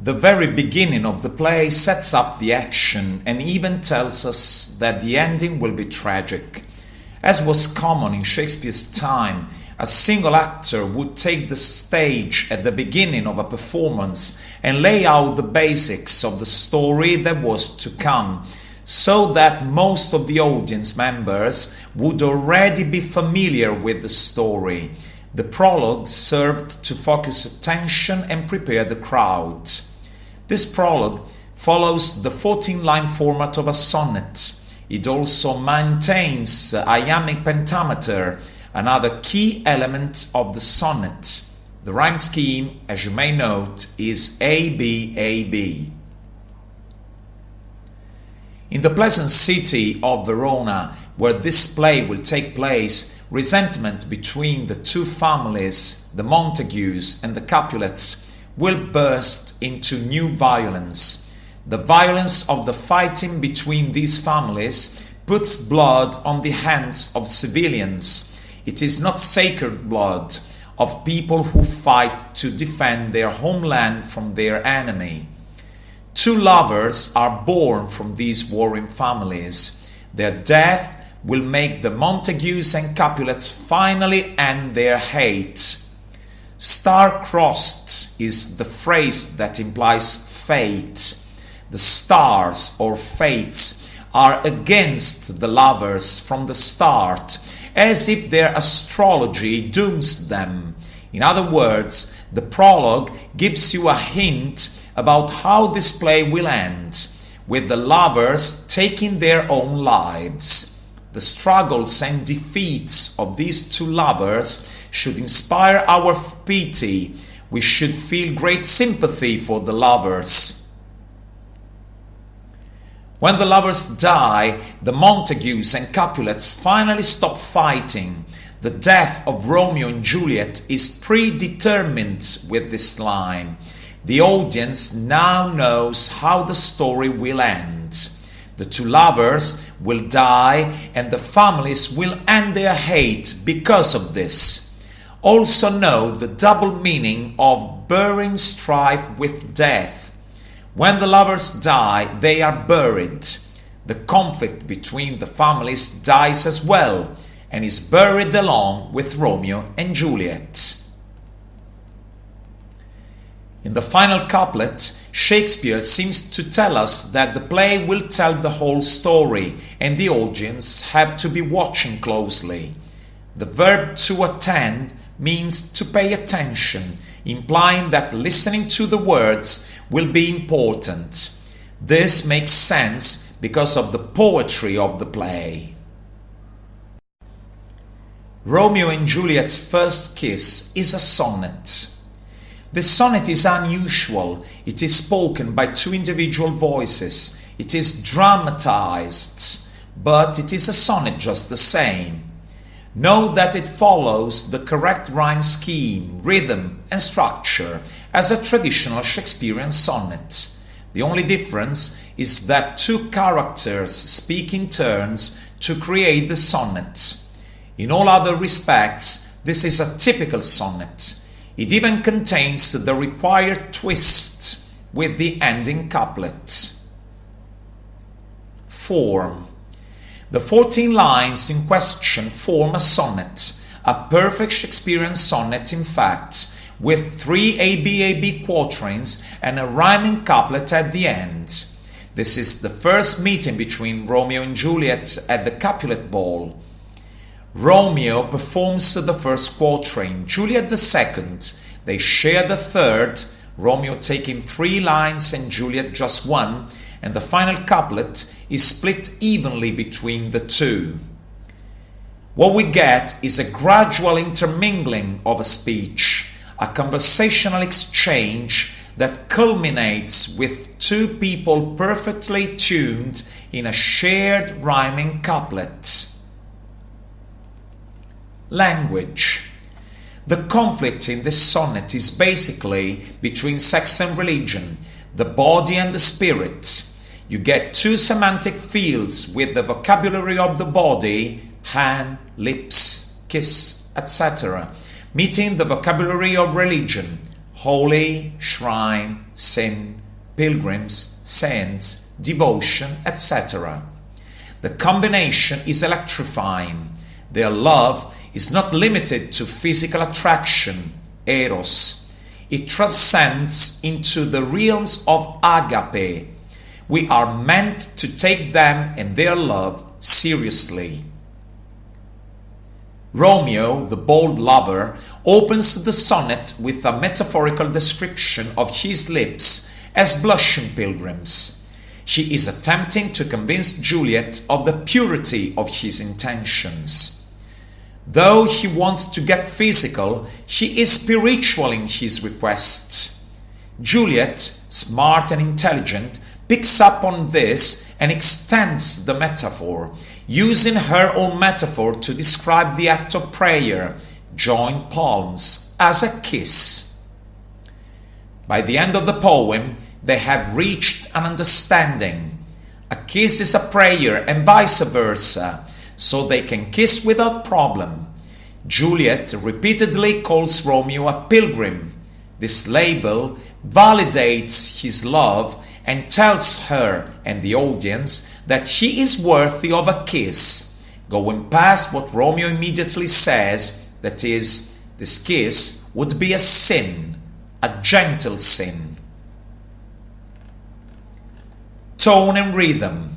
The very beginning of the play sets up the action and even tells us that the ending will be tragic. As was common in Shakespeare's time, a single actor would take the stage at the beginning of a performance and lay out the basics of the story that was to come, so that most of the audience members would already be familiar with the story. The prologue served to focus attention and prepare the crowd. This prologue follows the 14-line format of a sonnet. It also maintains iambic pentameter, another key element of the sonnet. The rhyme scheme, as you may note, is A-B-A-B. In the pleasant city of Verona, where this play will take place, resentment between the two families, the Montagues and the Capulets, will burst into new violence. The violence of the fighting between these families puts blood on the hands of civilians. It is not sacred blood of people who fight to defend their homeland from their enemy. Two lovers are born from these warring families. Their death will make the Montagues and Capulets finally end their hate. Star-crossed is the phrase that implies fate. The stars or fates are against the lovers from the start, as if their astrology dooms them. In other words, the prologue gives you a hint about how this play will end, with the lovers taking their own lives. The struggles and defeats of these two lovers should inspire our pity. We should feel great sympathy for the lovers. When the lovers die, the Montagues and Capulets finally stop fighting. The death of Romeo and Juliet is predetermined with this line. The audience now knows how the story will end. The two lovers will die and the families will end their hate because of this. Also know the double meaning of burying strife with death. When the lovers die, they are buried. The conflict between the families dies as well and is buried along with Romeo and Juliet. In the final couplet, Shakespeare seems to tell us that the play will tell the whole story and the audience have to be watching closely. The verb to attend means to pay attention, implying that listening to the words will be important. This makes sense because of the poetry of the play. Romeo and Juliet's first kiss is a sonnet. The sonnet is unusual. It is spoken by two individual voices. It is dramatized, but it is a sonnet just the same. Note that it follows the correct rhyme scheme, rhythm, and structure as a traditional Shakespearean sonnet. The only difference is that two characters speak in turns to create the sonnet. In all other respects, this is a typical sonnet. It even contains the required twist with the ending couplet. Form. The 14 lines in question form a sonnet, a perfect Shakespearean sonnet in fact, with 3 ABAB quatrains and a rhyming couplet at the end. This is the first meeting between Romeo and Juliet at the Capulet ball. Romeo performs the first quatrain, Juliet the second. They share the third, Romeo taking 3 lines and Juliet just 1, and the final couplet is split evenly between the two. What we get is a gradual intermingling of a speech, a conversational exchange that culminates with two people perfectly tuned in a shared rhyming couplet. Language. The conflict in this sonnet is basically between sex and religion, the body and the spirit. You get two semantic fields with the vocabulary of the body, hand, lips, kiss, etc., meeting the vocabulary of religion, holy, shrine, sin, pilgrims, saints, devotion, etc. The combination is electrifying. Their love is not limited to physical attraction, eros. It transcends into the realms of agape. We are meant to take them and their love seriously. Romeo, the bold lover, opens the sonnet with a metaphorical description of his lips as blushing pilgrims. He is attempting to convince Juliet of the purity of his intentions. Though he wants to get physical, he is spiritual in his request. Juliet, smart and intelligent, picks up on this and extends the metaphor, using her own metaphor to describe the act of prayer, joined palms, as a kiss. By the end of the poem, they have reached an understanding. A kiss is a prayer and vice versa, so they can kiss without problem. Juliet repeatedly calls Romeo a pilgrim. This label validates his love and tells her and the audience that she is worthy of a kiss, going past what Romeo immediately says, that is, this kiss would be a sin, a gentle sin. Tone and rhythm.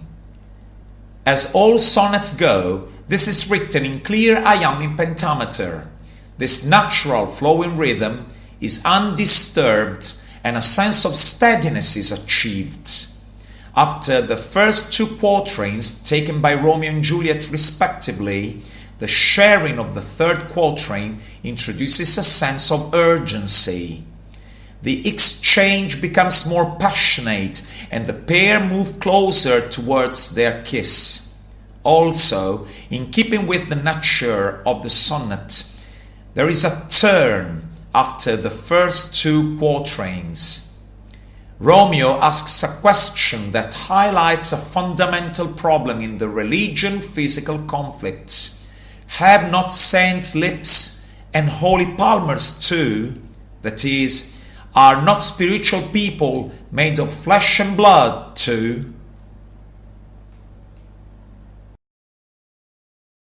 As all sonnets go, this is written in clear iambic pentameter. This natural flowing rhythm is undisturbed and a sense of steadiness is achieved. After the first two quatrains taken by Romeo and Juliet respectively, the sharing of the third quatrain introduces a sense of urgency. The exchange becomes more passionate and the pair move closer towards their kiss. Also, in keeping with the nature of the sonnet, there is a turn after the first two quatrains. Romeo asks a question that highlights a fundamental problem in the religion-physical conflicts. Have not saints lips and holy palmers too? That is, are not spiritual people made of flesh and blood too?